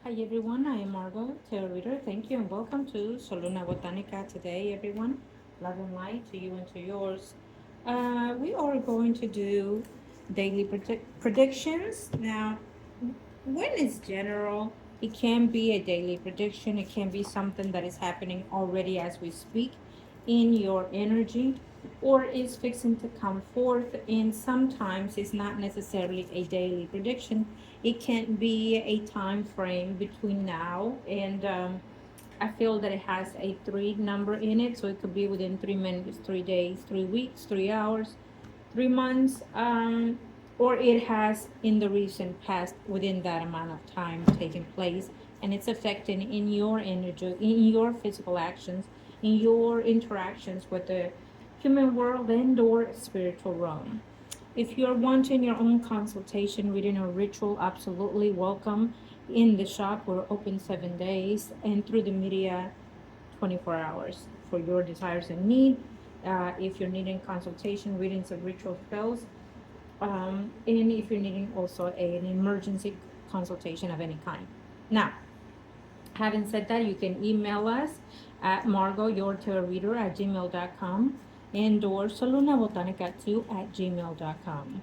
Hi everyone, I am Margot, tarot reader. Thank you and welcome to Soluna Botanica today, everyone. Love and light to you and to yours. We are going to do daily predictions. Now, when it's general, it can be a daily prediction. It can be something that is happening already as we speak in your energy or is fixing to come forth. And sometimes it's not necessarily a daily prediction. It can be a time frame between now and I feel that it has a three number in it. So it could be within 3 minutes, 3 days, 3 weeks, 3 hours, 3 months, or it has in the recent past within that amount of time taken place, and it's affecting in your energy, in your physical actions, in your interactions with the human world and or spiritual realm. If you're wanting your own consultation, reading, or ritual, absolutely welcome. In the shop, we're open 7 days, and through the media, 24 hours for your desires and need. If you're needing consultation, readings of ritual spells, and if you're needing also an emergency consultation of any kind. Now, having said that, you can email us at margourtarotreader at gmail.com and or solunabotanica2 at gmail.com.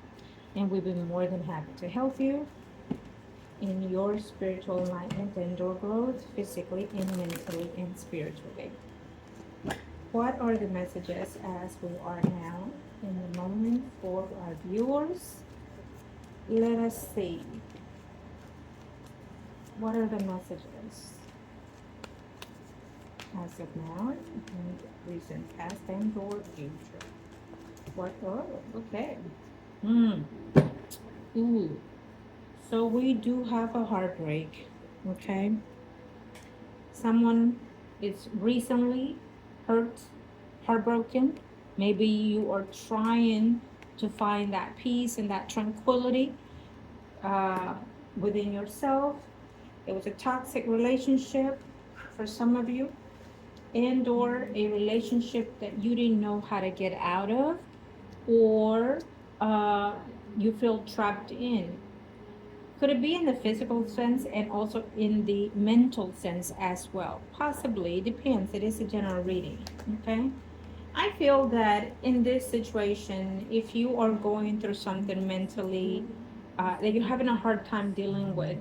And we've been more than happy to help you in your spiritual enlightenment and or growth physically and mentally and spiritually. What are the messages as we are now in the moment for our viewers? Let us see. What are the messages as of now in recent past and or future? What? Oh, okay. Hmm. Ooh. So we do have a heartbreak. Okay. Someone is recently hurt, heartbroken. Maybe you are trying to find that peace and that tranquility uh, within yourself. It was a toxic relationship for some of you, and or a relationship that you didn't know how to get out of, or uh, you feel trapped in. Could it be in the physical sense and also in the mental sense as well? Possibly, it depends. It is a general reading. Okay. I feel that in this situation, if you are going through something mentally that you're having a hard time dealing with,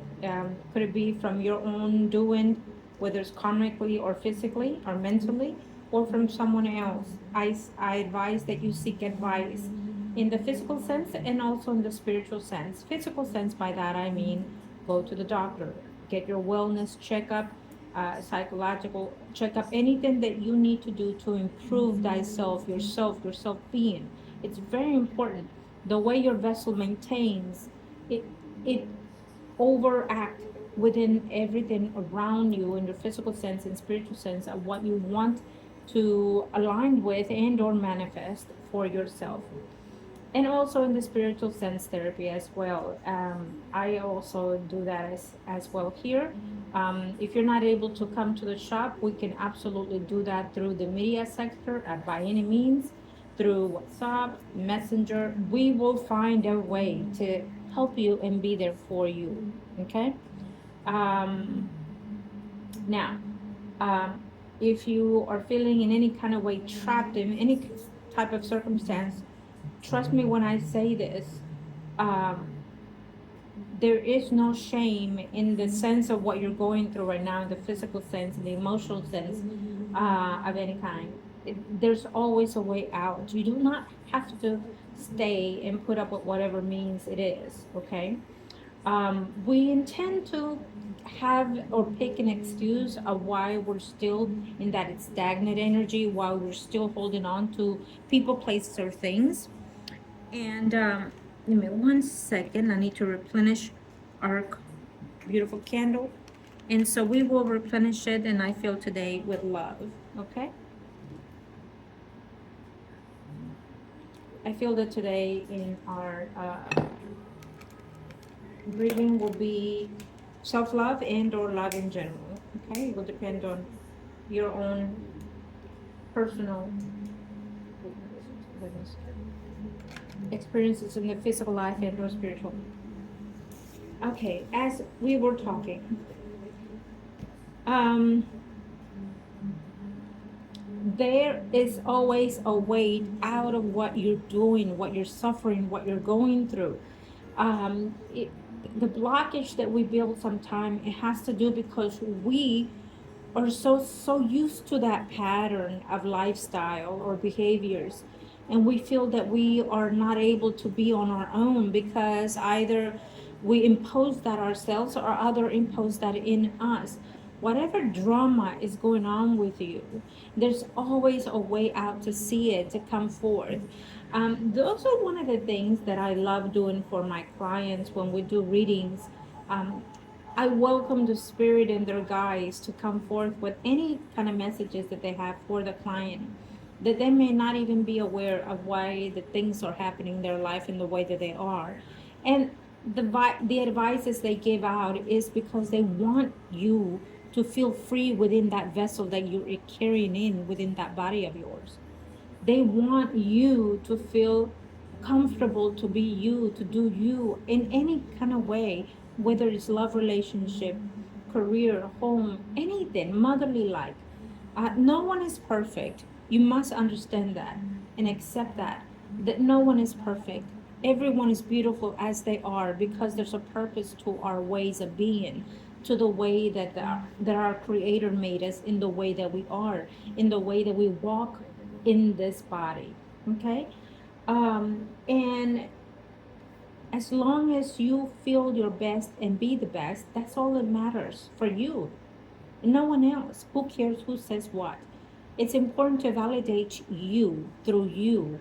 could it be from your own doing, whether it's karmically or physically or mentally, or from someone else? I advise that you seek advice in the physical sense and also in the spiritual sense. Physical sense, by that I mean go to the doctor, get your wellness checkup, psychological checkup, anything that you need to do to improve thyself, your self being. It's very important. The way your vessel maintains it, it overact within everything around you in the physical sense and spiritual sense of what you want to align with and or manifest for yourself, and also in the spiritual sense therapy as well. I also do that as well here. If you're not able to come to the shop, we can absolutely do that through the media sector by any means, through WhatsApp, Messenger. We will find a way to help you and be there for you. Okay. Um, Now, um, if you are feeling in any kind of way trapped in any type of circumstance, trust me when I say this, um, there is no shame in the sense of what you're going through right now, in the physical sense, in the emotional sense of any kind. There's always a way out. You do not have to stay and put up with whatever means it is, okay? We intend to have or pick an excuse of why we're still in that stagnant energy, why we're still holding on to people, places, or things. And give me 1 second. I need to replenish our beautiful candle. And so we will replenish it, and I feel today with love. Okay? I feel that today in our reading will be self-love and or love in general. Okay? It will depend on your own personal experiences in the physical life and or spiritual. Okay, as we were talking, um, there is always a way out of what you're doing, what you're suffering, what you're going through. It, the blockage that we build sometimes, it has to do because we are so used to that pattern of lifestyle or behaviors, and we feel that we are not able to be on our own because either we impose that ourselves or other impose that in us. Whatever drama is going on with you, there's always a way out to see it, to come forth. Those are one of the things that I love doing for my clients when we do readings. um, I welcome the spirit and their guides to come forth with any kind of messages that they have for the client, that they may not even be aware of why the things are happening in their life in the way that they are. And the advices they give out is because they want you to feel free within that vessel that you're carrying in within that body of yours. They want you to feel comfortable to be you, to do you in any kind of way, whether it's love relationship, career, home, anything, motherly like. No one is perfect. You must understand that and accept that no one is perfect. Everyone is beautiful as they are because there's a purpose to our ways of being, to the way that our creator made us, in the way that we are, in the way that we walk in this body. Okay. And as long as you feel your best and be the best, that's all that matters for you, no one else. Who cares who says what? It's important to validate you through you.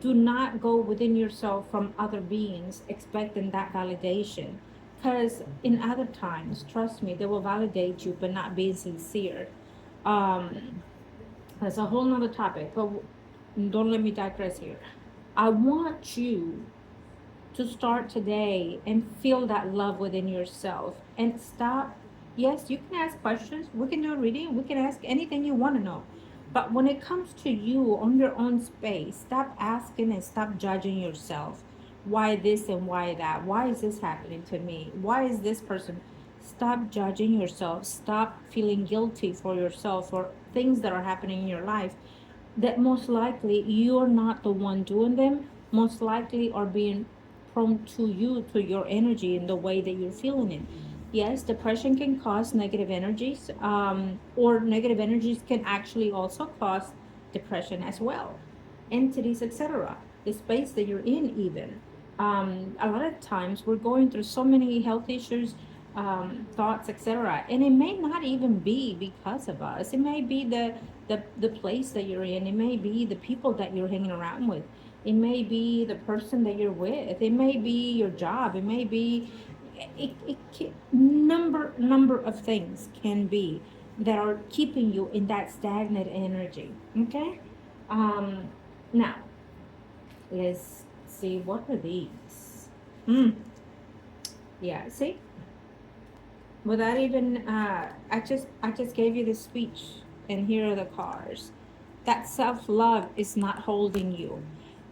Do not go within yourself from other beings expecting that validation. Because in other times, trust me, they will validate you but not being sincere. Um, that's a whole nother topic, but don't let me digress here. I want you to start today and feel that love within yourself and stop. Yes, you can ask questions, we can do a reading, we can ask anything you want to know, but when it comes to you on your own space, stop asking and stop judging yourself. Why this and why that? Why is this happening to me? Why is this person? Stop judging yourself. Stop feeling guilty for yourself or things that are happening in your life that most likely you're not the one doing them, most likely are being prone to you, to your energy and the way that you're feeling it. Yes, depression can cause negative energies, or negative energies can actually also cause depression as well, entities, etc. The space that you're in, even. A lot of times we're going through so many health issues, thoughts, etc. And it may not even be because of us. It may be the place that you're in. It may be the people that you're hanging around with. It may be the person that you're with. It may be your job. It may be it can, number of things can be that are keeping you in that stagnant energy. Okay. Um, Now let's see, what are these. Yeah, see, without even I just gave you the speech, and here are the cars. That self-love is not holding you.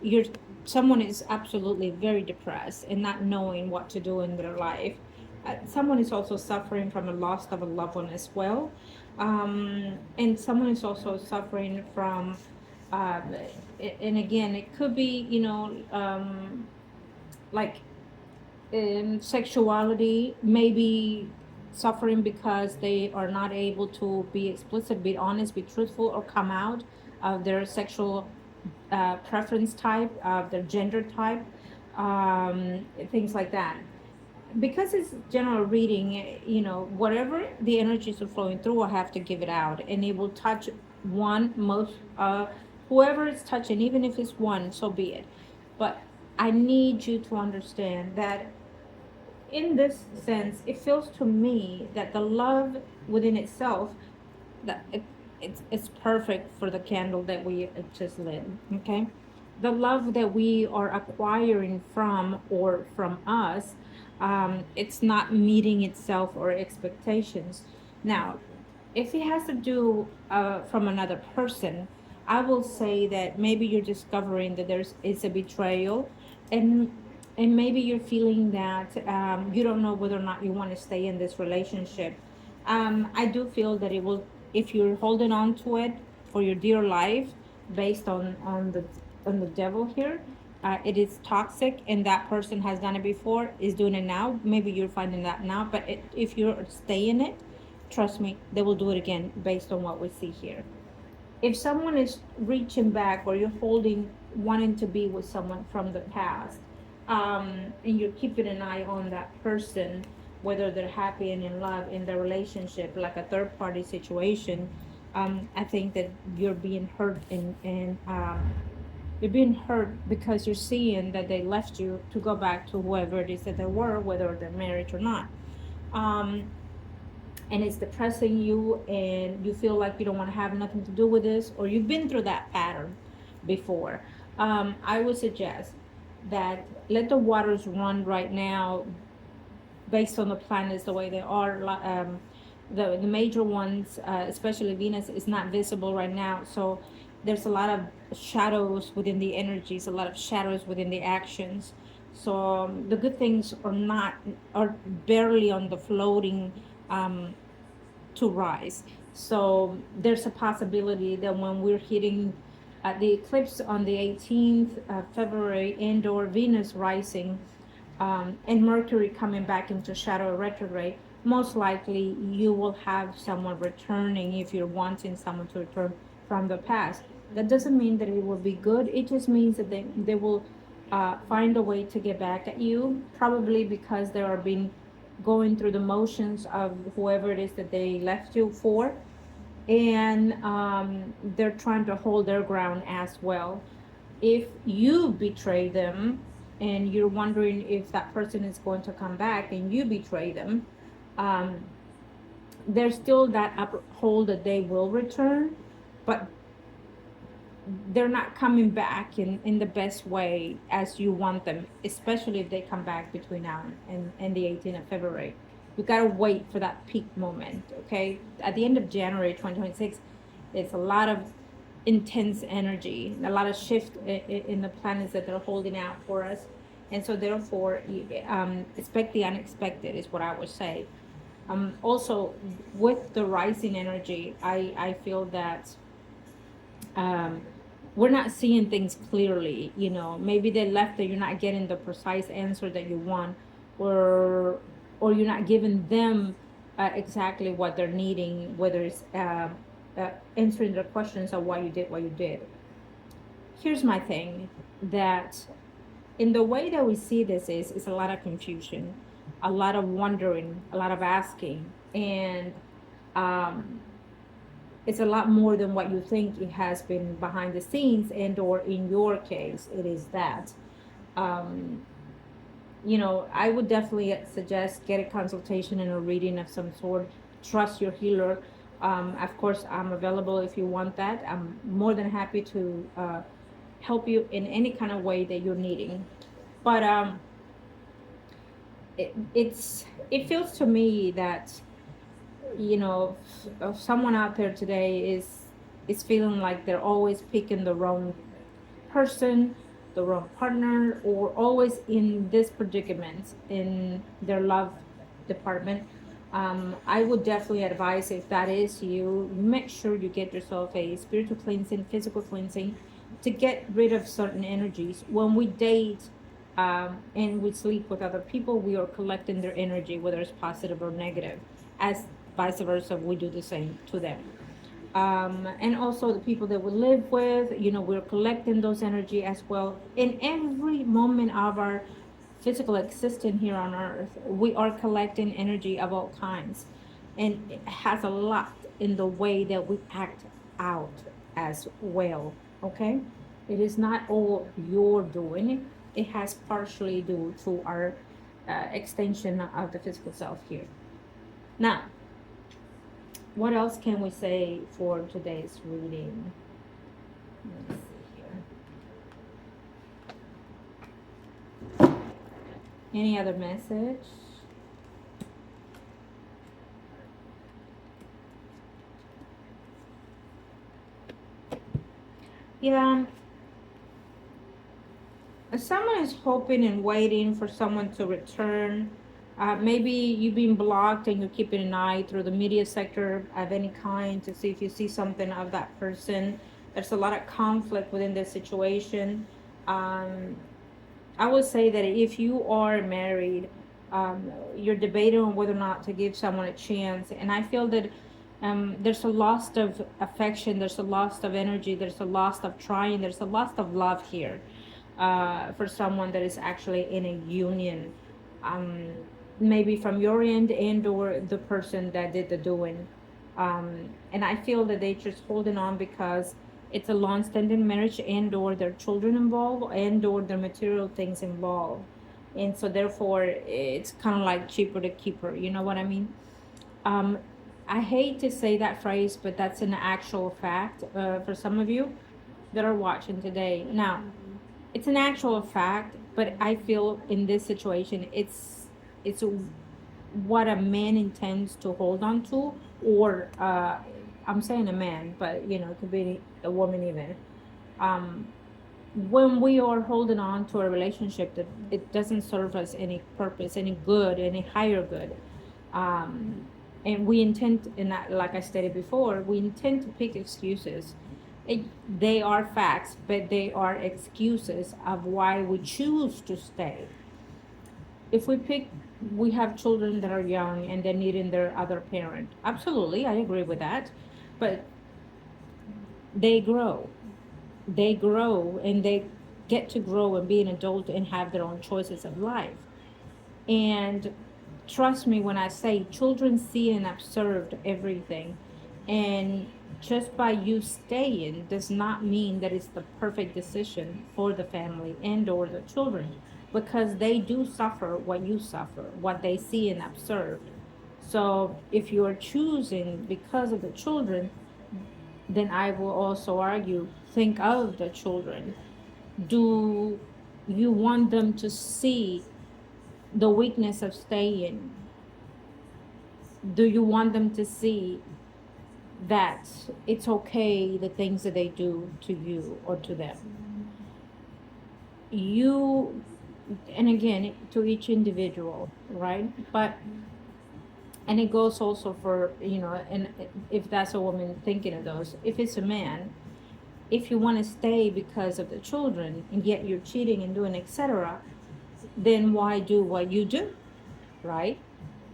You're Someone is absolutely very depressed and not knowing what to do in their life. Someone is also suffering from a loss of a loved one as well. And someone is also suffering from um, and again, it could be, like in sexuality, maybe suffering because they are not able to be explicit, be honest, be truthful, or come out of their sexual preference type, of their gender type, things like that. Because it's general reading, whatever the energies are flowing through, I have to give it out, and it will touch one most whoever it's touching, even if it's one, so be it. But I need you to understand that in this sense, it feels to me that the love within itself, that it's perfect for the candle that we just lit. Okay, the love that we are acquiring from or from us, it's not meeting itself or expectations. Now, if it has to do from another person, I will say that maybe you're discovering that there's it's a betrayal, and maybe you're feeling that you don't know whether or not you want to stay in this relationship. I do feel that it will, if you're holding on to it for your dear life, based on the devil here, it is toxic, and that person has done it before, is doing it now. Maybe you're finding that now, but if you're staying it, trust me, they will do it again based on what we see here. If someone is reaching back, or you're holding, wanting to be with someone from the past, and you're keeping an eye on that person, whether they're happy and in love in their relationship, like a third party situation, I think that you're being hurt, and you're being hurt because you're seeing that they left you to go back to whoever it is that they were, whether they're married or not. Um, and it's depressing you, and you feel like you don't want to have nothing to do with this, or you've been through that pattern before, I would suggest that let the waters run right now, based on the planets the way they are. The major ones, especially Venus, is not visible right now, so there's a lot of shadows within the energies, a lot of shadows within the actions. So the good things are barely on the floating, um, to rise. So there's a possibility that when we're hitting the eclipse on the 18th of February, and or Venus rising, and Mercury coming back into shadow retrograde, most likely you will have someone returning, if you're wanting someone to return from the past. That doesn't mean that it will be good. It just means that they will find a way to get back at you, probably because they are being going through the motions of whoever it is that they left you for, and they're trying to hold their ground as well. If you betray them, and you're wondering if that person is going to come back, and you betray them, um, there's still that uphold that they will return, but they're not coming back in the best way as you want them, especially if they come back between now and the 18th of February. You gotta wait for that peak moment, okay? At the end of January 2026, it's a lot of intense energy, a lot of shift in the planets that they're holding out for us. And so therefore, expect the unexpected is what I would say. Also, with the rising energy, I feel that um, we're not seeing things clearly. Maybe they left that you're not getting the precise answer that you want, or you're not giving them exactly what they're needing, whether it's answering their questions of why you did what you did. Here's my thing, that in the way that we see this is a lot of confusion, a lot of wondering, a lot of asking, and um, it's a lot more than what you think it has been behind the scenes, and or in your case it is that. um, I would definitely suggest get a consultation and a reading of some sort. Trust your healer. Of course, I'm available if you want that. I'm more than happy to help you in any kind of way that you're needing. But it feels to me that, someone out there today is feeling like they're always picking the wrong person, the wrong partner, or always in this predicament in their love department. I would definitely advise, if that is you, make sure you get yourself a spiritual cleansing, physical cleansing, to get rid of certain energies. When we date, and we sleep with other people, we are collecting their energy, whether it's positive or negative. As vice versa, we do the same to them. And also the people that we live with, we're collecting those energy as well. In every moment of our physical existence here on earth, we are collecting energy of all kinds, and it has a lot in the way that we act out as well. Okay, it is not all you're doing. It has partially due to our extension of the physical self here. Now, what else can we say for today's reading? Let's see here. Any other message? Yeah, someone is hoping and waiting for someone to return. Maybe you've been blocked and you're keeping an eye through the media sector of any kind to see if you see something of that person. There's a lot of conflict within this situation. Um, I would say that if you are married, you're debating on whether or not to give someone a chance. And I feel that there's a loss of affection, there's a loss of energy, there's a loss of trying, there's a loss of love here for someone that is actually in a union. Um, Maybe from your end and or the person that did the doing. And I feel that they just holding on because it's a long-standing marriage and or their children involved and or their material things involved, and so therefore it's kind of like cheaper to keep her, you know what I mean? um, I hate to say that phrase, but that's an actual fact for some of you that are watching today now. It's an actual fact, but I feel in this situation it's what a man intends to hold on to, or I'm saying a man, but you know, it could be a woman even. Um, when we are holding on to a relationship that it doesn't serve us any purpose, any good, any higher good, um, and we intend, and like I stated before, we intend to pick excuses. It, they are facts, but they are excuses of why we choose to stay. If we pick, we have children that are young and they're needing their other parent. Absolutely, I agree with that. But they grow. They grow and they get to grow and be an adult and have their own choices of life. And trust me when I say children see and observe everything. And just by you staying does not mean that it's the perfect decision for the family and or the children, because they do suffer what you suffer, what they see and observe. So if you are choosing because of the children, then I will also argue, think of the children. Do you want them to see the weakness of staying? Do you want them to see that it's okay, the things that they do to you or to them? You, and again, to each individual, right? But, and it goes also for, you know, and if that's a woman thinking of those, if it's a man, if you want to stay because of the children and yet you're cheating and doing etc., then why do what you do, right?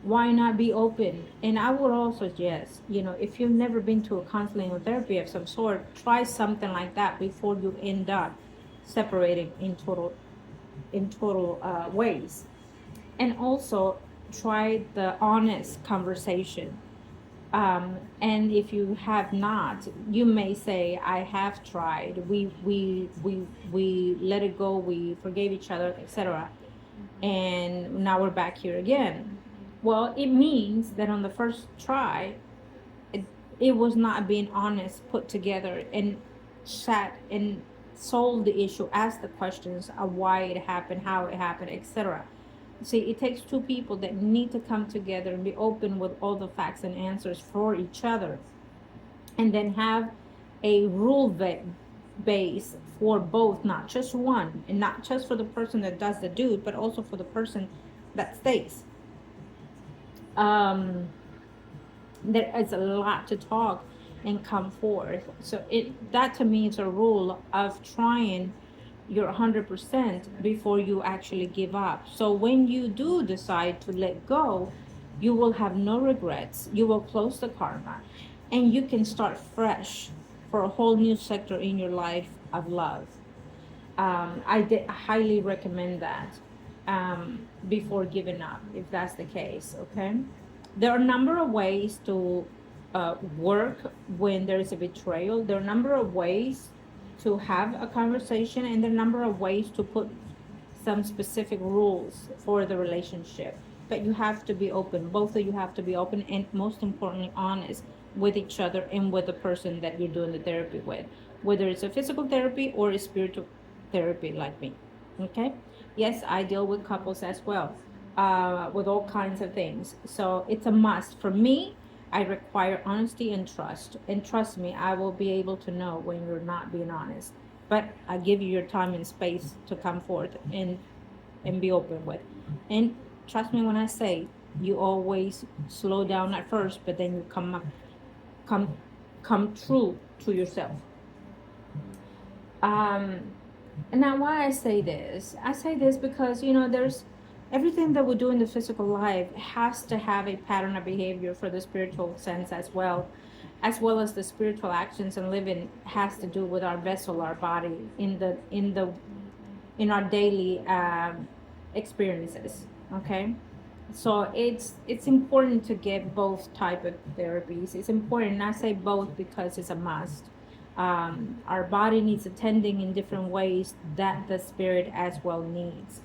Why not be open? And I would also suggest, you know, if you've never been to a counseling or therapy of some sort, try something like that before you end up separating in total ways. And also try the honest conversation. And if you have not, you may say, I have tried, we let it go, we forgave each other, etc., and now we're back here again. Well, it means that on the first try, it, it was not being honest, put together, and sat and solved the issue, asked the questions of why it happened, how it happened, etc. See, it takes two people that need to come together and be open with all the facts and answers for each other, and then have a rule base for both, not just one, and not just for the person that does the dude, but also for the person that stays. Um, there is a lot to talk and come forth. So that to me is a rule of trying your 100% before you actually give up. So when you do decide to let go, you will have no regrets. You will close the karma and you can start fresh for a whole new sector in your life of love. I highly recommend that before giving up, if that's the case, okay? There are a number of ways to work when there is a betrayal. There are a number of ways to have a conversation, and there are a number of ways to put some specific rules for the relationship. But you have to be open. Both of you have to be open and, most importantly, honest with each other and with the person that you're doing the therapy with, whether it's a physical therapy or a spiritual therapy like me. Okay? Yes, I deal with couples as well, with all kinds of things. So it's a must. For me, I require honesty and trust. And trust me, I will be able to know when you're not being honest. But I give you your time and space to come forth and be open with. And Trust me when I say you always slow down at first, but then you come come true to yourself. Um, and now why I say this because there's everything that we do in the physical life has to have a pattern of behavior for the spiritual sense as well as the spiritual actions and living has to do with our vessel, our body in our daily experiences. Okay, so it's important to get both type of therapies. It's important. I say both because it's a must. Our body needs attending in different ways that the spirit as well needs.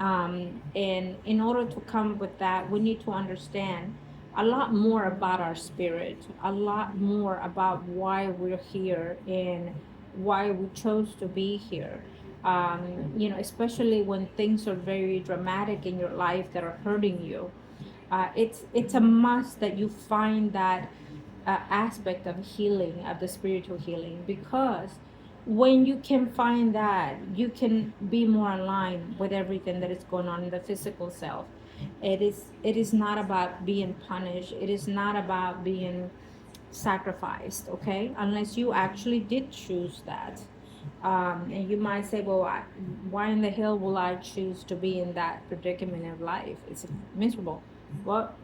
And in order to come with that, we need to understand a lot more about our spirit, a lot more about why we're here and why we chose to be here. Especially when things are very dramatic in your life that are hurting you. It's a must that you find that aspect of healing, of the spiritual healing, because when you can find that, you can be more aligned with everything that is going on in the physical self. It is not about being punished. It is not about being sacrificed, okay? Unless you actually did choose that. And you might say, well, why in the hell will I choose to be in that predicament of life? It's miserable. Well,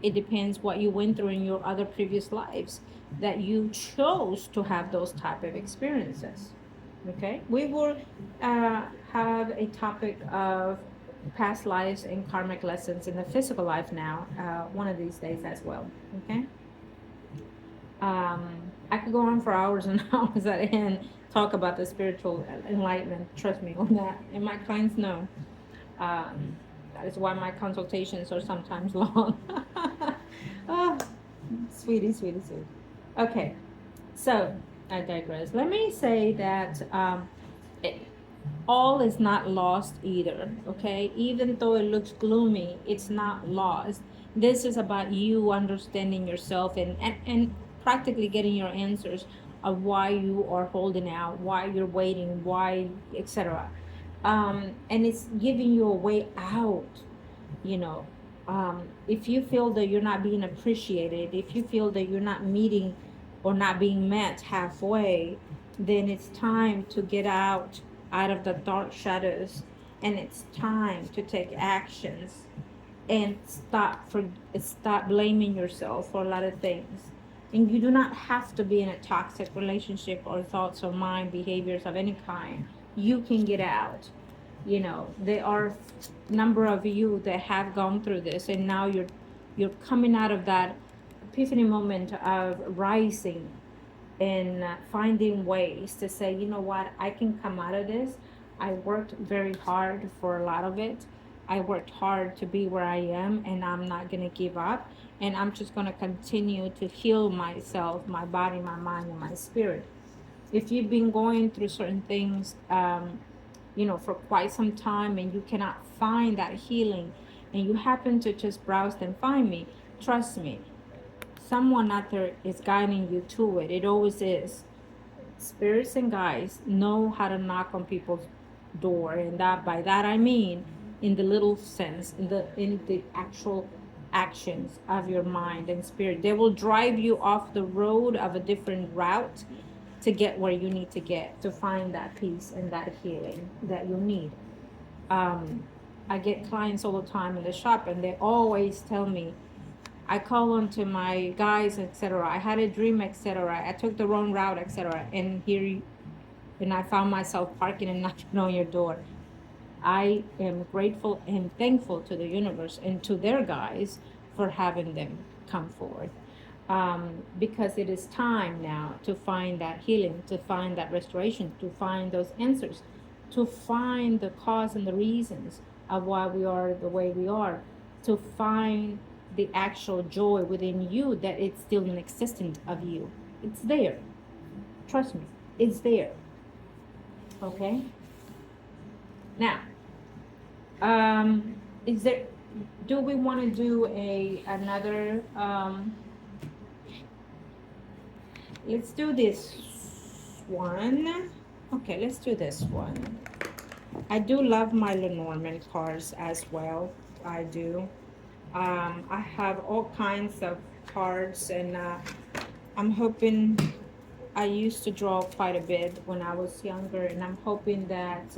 it depends what you went through in your other previous lives that you chose to have those type of experiences. Okay, we will have a topic of past lives and karmic lessons in the physical life now, one of these days as well. Okay. I could go on for hours and hours at end talk about the spiritual enlightenment. Trust me on that, and my clients know. That is why my consultations are sometimes long. Oh, sweetie, sweetie, sweetie. Okay, so I digress. Let me say that it, all is not lost either. Okay, even though it looks gloomy, it's not lost. This is about you understanding yourself and practically getting your answers of why you are holding out, why you're waiting, why, etc. And it's giving you a way out. You know, if you feel that you're not being appreciated, if you feel that you're not meeting or not being met halfway, then it's time to get out of the dark shadows, and it's time to take actions and stop blaming yourself for a lot of things. And you do not have to be in a toxic relationship or thoughts or mind behaviors of any kind. You can get out. There are number of you that have gone through this, and now you're coming out of that epiphany moment of rising and finding ways to say, you know what, I can come out of this. I worked very hard for a lot of it. I worked hard to be where I am, and I'm not going to give up. And I'm just going to continue to heal myself, my body, my mind, and my spirit. If you've been going through certain things, for quite some time, and you cannot find that healing, and you happen to just browse and find me, trust me, someone out there is guiding you to it. It always is. Spirits and guides know how to knock on people's door, and that by that I mean in the little sense, in the actual actions of your mind and spirit. They will drive you off the road of a different route to get where you need to get, to find that peace and that healing that you need. I get clients all the time in the shop, and they always tell me, I call on to my guys, etc. I had a dream, etc. I took the wrong route, etc. And I found myself parking and knocking on your door. I am grateful and thankful to the universe and to their guys for having them come forward. Because it is time now to find that healing, to find that restoration, to find those answers, to find the cause and the reasons of why we are the way we are, to find the actual joy within you, that it's still in existence of you. It's there. Trust me, it's there. Okay? Now, is there, do we want to do another, let's do this one. Okay, let's do this one. I do love my Lenormand cards as well. I do. I have all kinds of cards, and I'm hoping. I used to draw quite a bit when I was younger, and I'm hoping that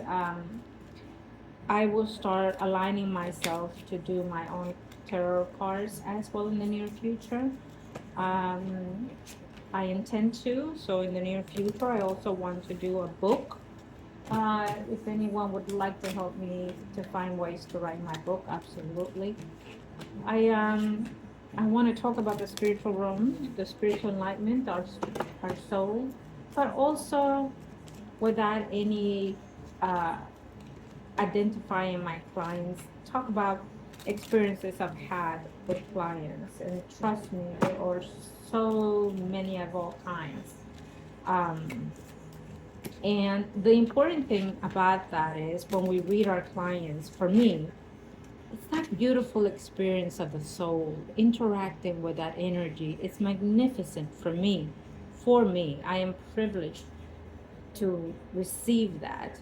I will start aligning myself to do my own tarot cards as well in the near future. Um, I intend to, so in the near future, I also want to do a book. If anyone would like to help me to find ways to write my book, absolutely. I um I want to talk about the spiritual realm, the spiritual enlightenment, our soul, but also without any uh, identifying my clients. Talk about experiences I've had with clients, and trust me, there are so many of all kinds. Um, and the important thing about that is when we read our clients, for me, it's that beautiful experience of the soul interacting with that energy. It's magnificent for me. For me, I am privileged to receive that.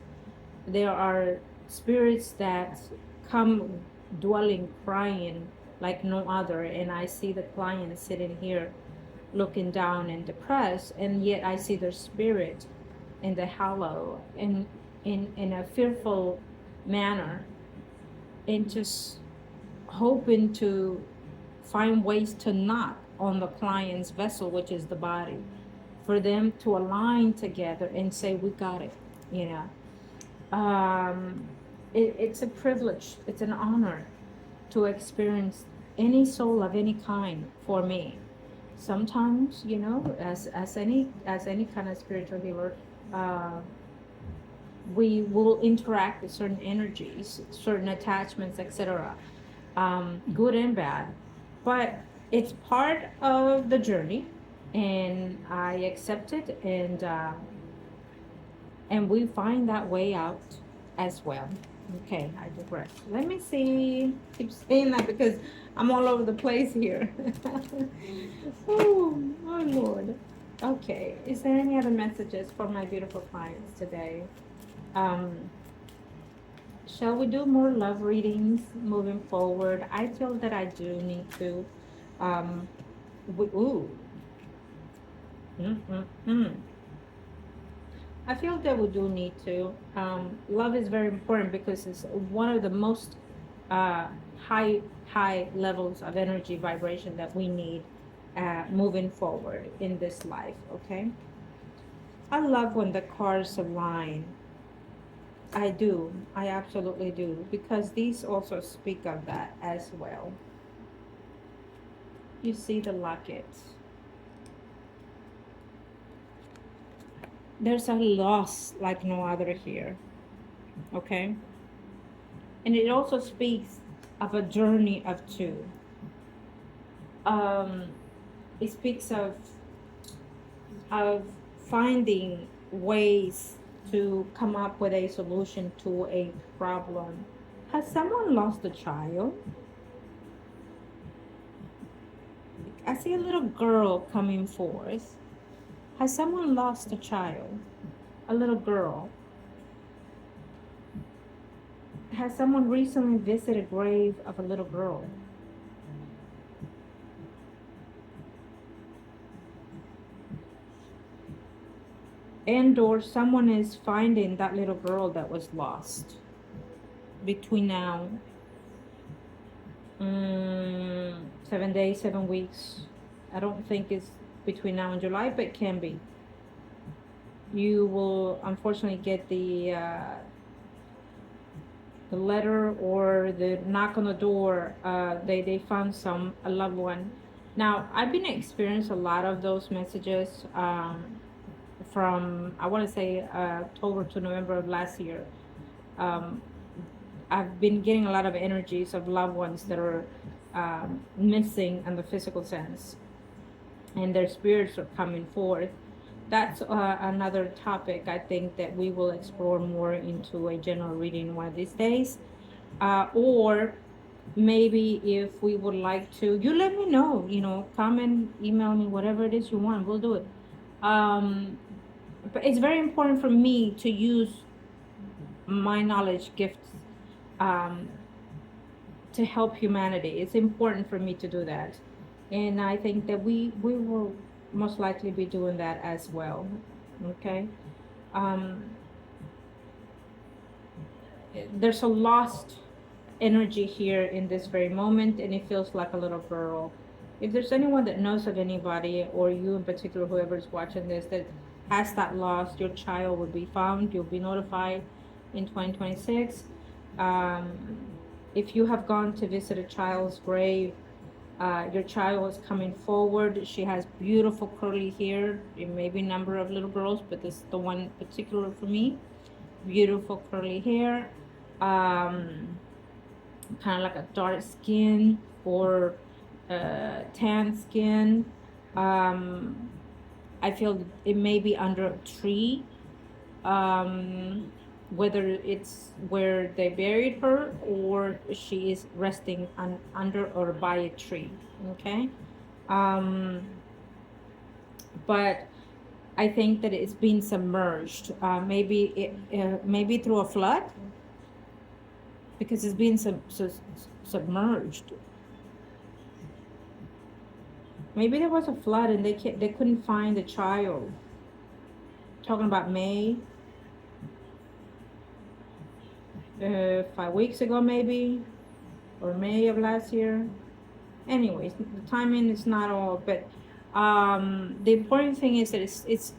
There are spirits that come dwelling, crying like no other, and I see the client sitting here looking down and depressed, and yet I see their spirit in the hollow, in a fearful manner, and just hoping to find ways to knock on the client's vessel, which is the body, for them to align together and say, we got it, you know. It's a privilege, it's an honor to experience any soul of any kind for me. Sometimes, as any kind of spiritual healer, uh, we will interact with certain energies, certain attachments, etc., good and bad. But it's part of the journey, and I accept it, and we find that way out as well. Okay, I digress. Let me see. Keep saying that because I'm all over the place here. Oh, oh Lord. Okay, is there any other messages for my beautiful clients today? Um, shall we do more love readings moving forward? I feel that I do need to. Um, ooh. Mm-mm-mm. I feel that we do need to. Love is very important because it's one of the most uh, high levels of energy vibration that we need moving forward in this life. Okay. I love when the cards align. I do. I absolutely do because these also speak of that as well. You see the locket. There's a loss like no other here. Okay. And it also speaks of a journey of two. Um, it speaks of finding ways to come up with a solution to a problem. Has someone lost a child? I see a little girl coming forth. Has someone lost a child? A little girl. Has someone recently visited a grave of a little girl? And or someone is finding that little girl that was lost between now 7 days, 7 weeks. I don't think it's between now and July, but it can be. You will unfortunately get the letter or the knock on the door. They found a loved one. Now I've been experiencing a lot of those messages from, I want to say, October to November of last year. Um, I've been getting a lot of energies of loved ones that are missing in the physical sense, and their spirits are coming forth. That's another topic I think that we will explore more into a general reading one of these days. Or maybe if we would like to, you let me know, comment, email me, whatever it is you want, we'll do it. But it's very important for me to use my knowledge gifts um, to help humanity. It's important for me to do that, and I think that we will most likely be doing that as well. Okay. um, there's a lost energy here in this very moment, and it feels like a little girl. If there's anyone that knows of anybody, or you in particular, whoever's watching this, that has that lost, your child will be found. You'll be notified in 2026. um, if you have gone to visit a child's grave, your child is coming forward. She has beautiful curly hair. It may be a number of little girls, but this is the one particular for me. Beautiful curly hair, kind of like a dark skin or tan skin. I feel it may be under a tree, whether it's where they buried her or she is resting under or by a tree. Okay. um, but I think that it's been submerged. Maybe through a flood, because it's been submerged. Maybe there was a flood and they couldn't find the child. Talking about May, 5 weeks ago maybe, or May of last year. Anyways, the timing is not all, but the important thing is that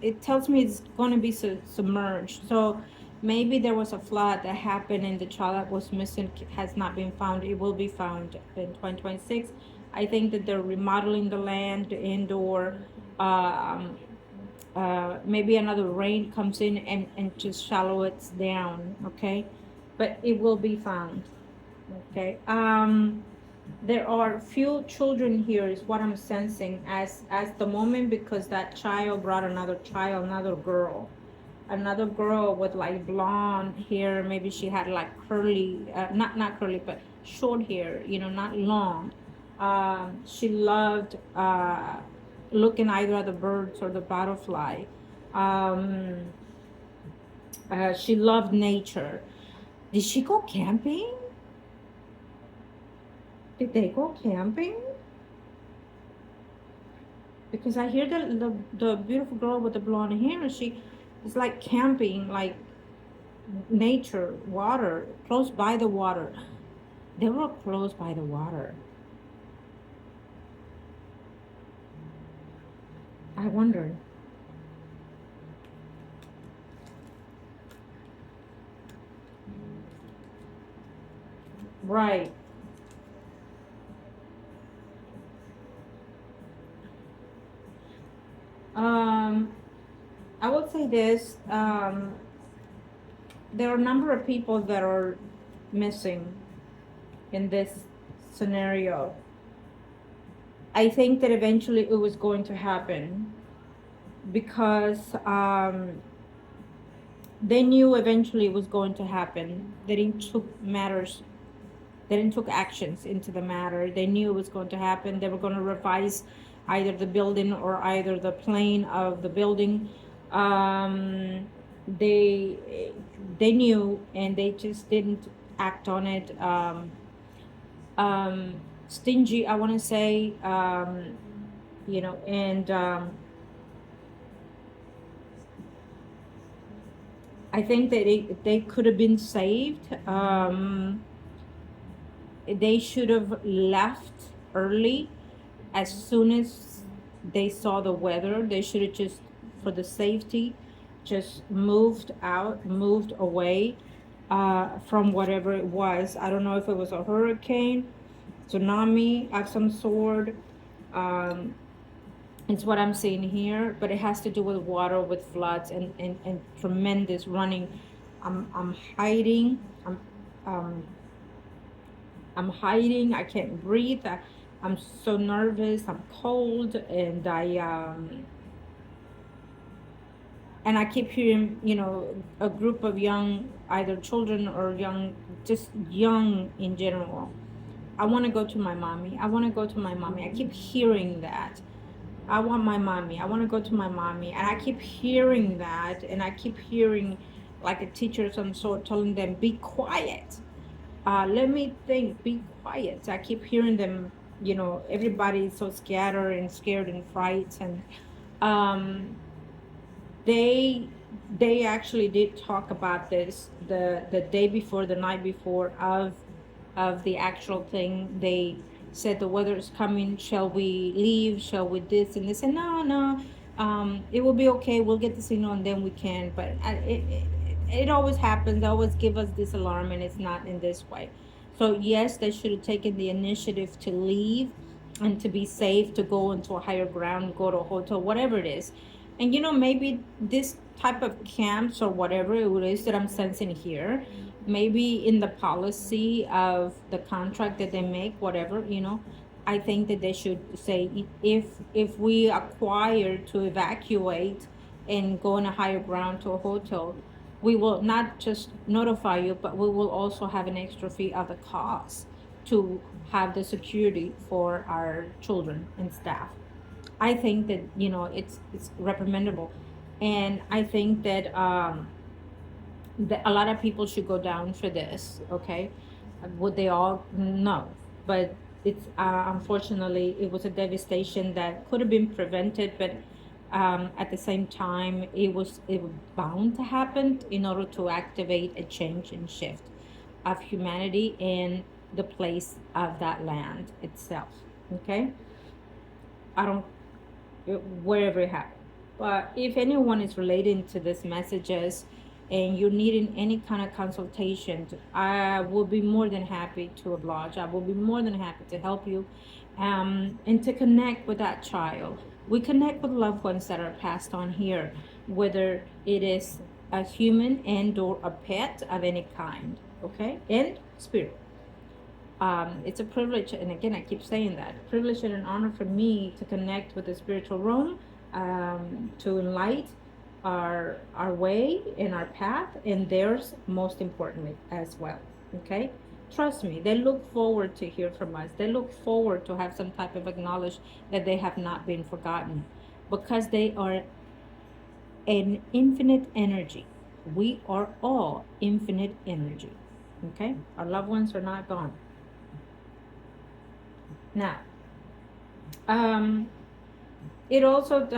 it tells me it's going to be submerged. So maybe there was a flood that happened and the child that was missing has not been found. It will be found in 2026. I think that they're remodeling the land, indoor. Maybe another rain comes in and just shallow it down. Okay, but it will be found. Okay. There are few children here is what I'm sensing as the moment, because that child brought another child, another girl with like blonde hair. Maybe she had like curly, not curly, but short hair, not long. She loved looking either at the birds or the butterfly. um, she loved nature. Did she go camping? Did they go camping? Because I hear the beautiful girl with the blonde hair, she is like camping, like nature, water, close by the water. They were close by the water. I wonder. Right. Um, I would say this. There are a number of people that are missing in this scenario. I think that eventually it was going to happen, because they knew eventually it was going to happen. They didn't took actions into the matter. They knew it was going to happen. They were going to revise either the building or either the plane of the building. They knew, and they just didn't act on it. Stingy, I want to say, and I think that they could have been saved. They should have left early. As soon as they saw the weather, they should have just, for the safety, just moved away from whatever it was. I don't know if it was a hurricane, tsunami of some sort. It's what I'm seeing here, but it has to do with water, with floods, and tremendous running. I'm hiding. I'm hiding. I can't breathe. I'm so nervous. I'm cold, and I keep hearing, a group of young, either children or just young in general. I want to go to my mommy. I want to go to my mommy. I keep hearing that. I want my mommy. I want to go to my mommy. And I keep hearing that, and I keep hearing like a teacher of some sort telling them, be quiet. Let me think. Be quiet. I keep hearing them. Everybody is so scattered and scared and frightened, and um, they they actually did talk about this the day before, the night before of the actual thing. They said the weather is coming, shall we leave, shall we this, and they said no, no, it will be okay, we'll get the signal and then we can. But it always happens. They always give us this alarm, and it's not in this way. So yes, they should have taken the initiative to leave and to be safe, to go into a higher ground, go to a hotel, whatever it is. And maybe this type of camps or whatever it is that I'm sensing here, maybe in the policy of the contract that they make, whatever, I think that they should say, if we acquire to evacuate and go on a higher ground to a hotel, we will not just notify you, but we will also have an extra fee of the cost to have the security for our children and staff. I think that it's recommendable, and I think that a lot of people should go down for this. Okay, would they all? No, but it's unfortunately it was a devastation that could have been prevented, but at the same time it was bound to happen in order to activate a change and shift of humanity in the place of that land itself. Okay, I don't wherever it happened. But if anyone is relating to these messages and you're needing any kind of consultation, I will be more than happy to oblige. I will be more than happy to help you, and to connect with that child. We connect with loved ones that are passed on here, whether it is a human and or a pet of any kind, okay? And spirit. It's a privilege, and again, I keep saying that privilege and an honor for me to connect with the spiritual realm, to enlighten our way and our path, and theirs most importantly as well. Okay, trust me, they look forward to hear from us. They look forward to have some type of acknowledge that they have not been forgotten, because they are an infinite energy. We are all infinite energy. Okay, our loved ones are not gone. Now, it also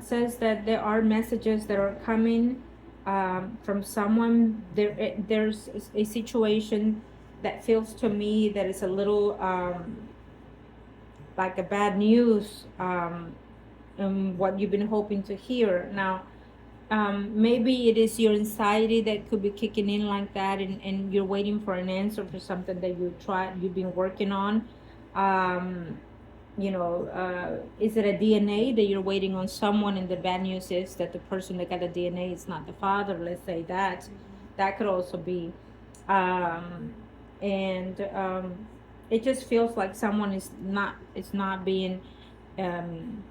says that there are messages that are coming from someone. There's a situation that feels to me that is a little like a bad news, what you've been hoping to hear. Now, maybe it is your anxiety that could be kicking in like that, and you're waiting for an answer for something that you've been working on. um, is it a DNA that you're waiting on someone, and the bad news is that the person that got the DNA is not the father? Let's say that could also be, and it just feels like someone is not being, um,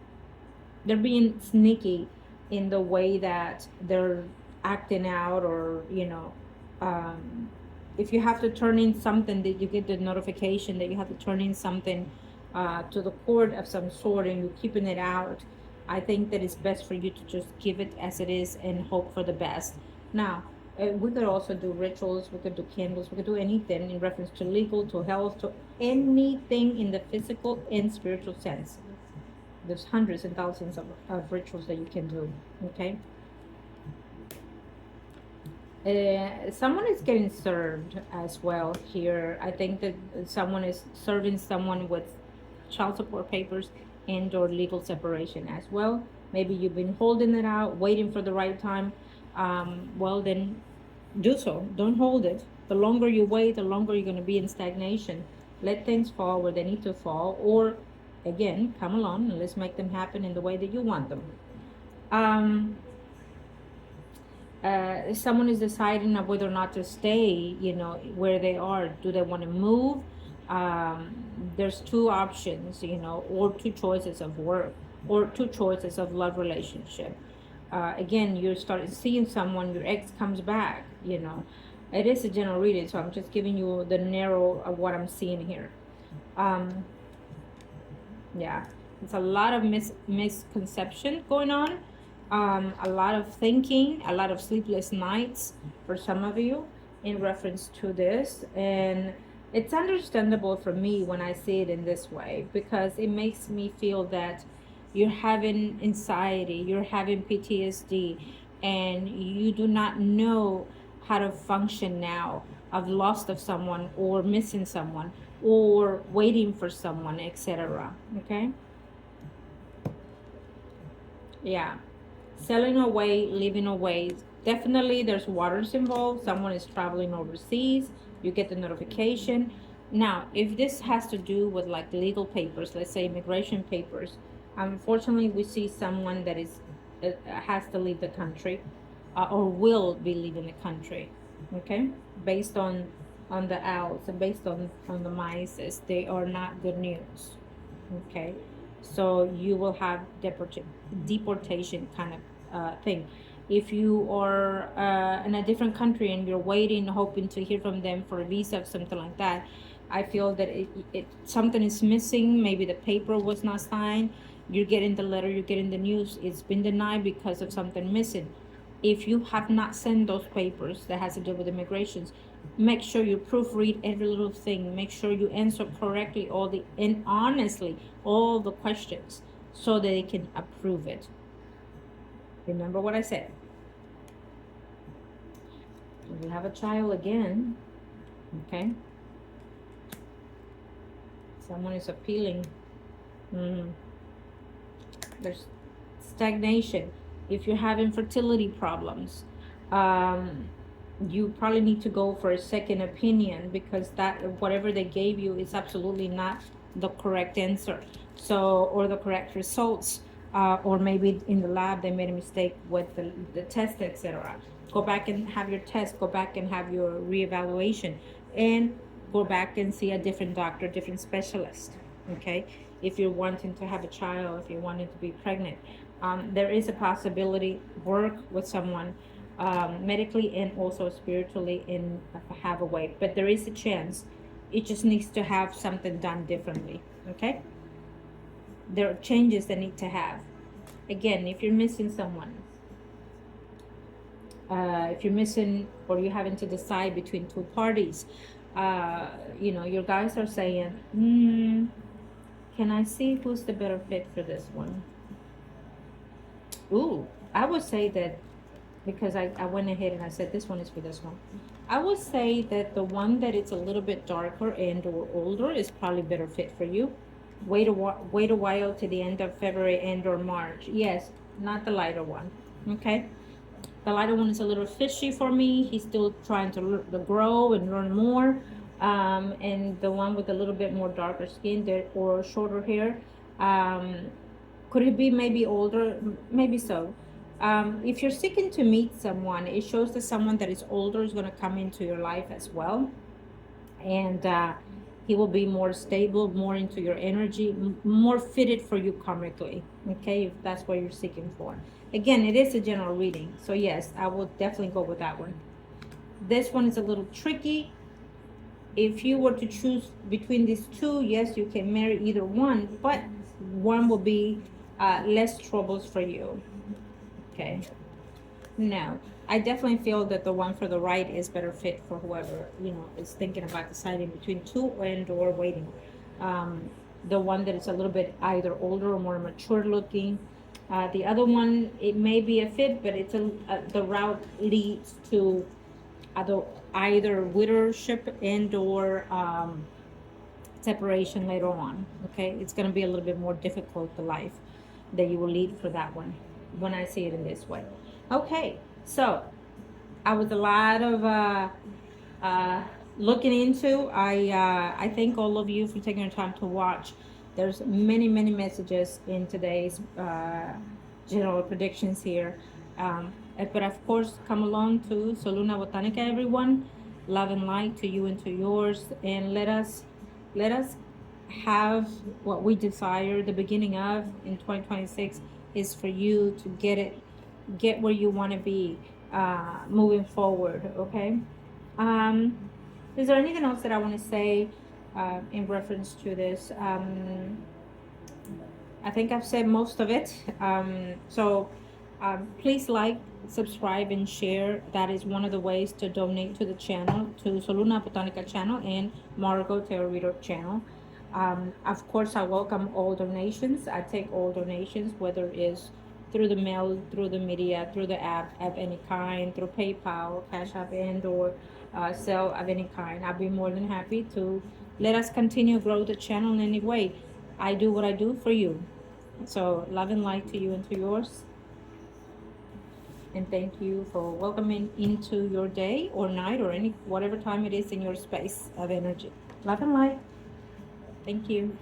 they're being sneaky in the way that they're acting out, or if you have to turn in something, that you get the notification that you have to turn in something to the court of some sort, and you're keeping it out. I think that it's best for you to just give it as it is and hope for the best. Now, we could also do rituals, we could do candles, we could do anything in reference to legal, to health, to anything in the physical and spiritual sense. There's hundreds and thousands of rituals that you can do. Okay. Someone is getting served as well here. I think that someone is serving someone with child support papers and or legal separation as well. Maybe you've been holding it out, waiting for the right time. Well, then do so. Don't hold it. The longer you wait, the longer you're going to be in stagnation. Let things fall where they need to fall, or again, come along and let's make them happen in the way that you want them. Someone is deciding of whether or not to stay, where they are. Do they want to move? There's two options, or two choices of work, or two choices of love relationship. Again, you start seeing someone, your ex comes back, It is a general reading, so I'm just giving you the narrow of what I'm seeing here. Yeah, it's a lot of misconception going on. A lot of thinking, a lot of sleepless nights for some of you. in reference to this. And it's understandable for me when I see it in this way, because it makes me feel that you're having anxiety, you're having PTSD, and you do not know how to function now of loss of someone or missing someone or waiting for someone, etc. Okay? Yeah. Selling away, living away. Definitely there's waters involved. Someone is traveling overseas. You get the notification. Now, if this has to do with like legal papers, let's say immigration papers, unfortunately, we see someone that is has to leave the country, or will be leaving the country. Okay, based on the outs and based on the mices, they are not good news. Okay, so you will have deportation kind of thing. If you are in a different country and you're waiting, hoping to hear from them for a visa or something like that, I feel that something is missing. Maybe the paper was not signed. You're getting the letter, you're getting the news. It's been denied because of something missing. If you have not sent those papers that has to do with immigrations, make sure you proofread every little thing. Make sure you answer correctly all the and honestly all the questions so that they can approve it. Remember what I said. We have a child again. Okay. Someone is appealing. There's stagnation. If you're having fertility problems, you probably need to go for a second opinion, because that whatever they gave you is absolutely not the correct answer. So, or the correct results, or maybe in the lab they made a mistake with the test, etc. Go back and have your test. Go back and have your reevaluation, and go back and see a different doctor, different specialist. Okay, if you're wanting to have a child, if you're wanting to be pregnant, there is a possibility. Work with someone medically and also spiritually and have a way. But there is a chance. It just needs to have something done differently. Okay? There are changes that need to have. Again, if you're missing someone, if you're missing or you're having to decide between two parties, your guys are saying, can I see who's the better fit for this one? Ooh, I would say that, because I went ahead and I said this one is for this one. I would say that the one that is a little bit darker and or older is probably better fit for you. Wait a while to the end of February and or March. Yes, not the lighter one. Okay. The lighter one is a little fishy for me. He's still trying to grow and learn more. And the one with a little bit more darker skin or shorter hair, could it be maybe older? Maybe so. If you're seeking to meet someone, it shows that someone that is older is going to come into your life as well. And he will be more stable, more into your energy, more fitted for you karmically. Okay, if that's what you're seeking for. Again, it is a general reading. So yes, I will definitely go with that one. This one is a little tricky. If you were to choose between these two, yes, you can marry either one, but one will be less troubles for you. Okay. No, I definitely feel that the one for the right is better fit for whoever, is thinking about deciding between two and or waiting. The one that is a little bit either older or more mature looking. The other one, it may be a fit, but it's the route leads to either widowship and or separation later on. Okay, it's going to be a little bit more difficult, the life that you will lead for that one, when I see it in this way. Okay, so I was a lot of looking into. I thank all of you for taking your time to watch. There's many messages in today's general predictions here. But of course, come along to Soluna Botanica, everyone. Love and light to you and to yours, and let us have what we desire. The beginning of in 2026 is for you to get where you want to be, moving forward. Okay. Is there anything else that I want to say in reference to this? I think I've said most of it. So please like, subscribe and share. That is one of the ways to donate to the channel, to Soluna Botanica channel and Margot Tarot Reader channel. Of course, I welcome all donations. I take all donations, whether it is through the mail, through the media, through the app of any kind, through PayPal, Cash App, and or sale of any kind. I'll be more than happy to let us continue to grow the channel in any way. I do what I do for you. So love and light to you and to yours. And thank you for welcoming into your day or night or any whatever time it is in your space of energy. Love and light. Thank you.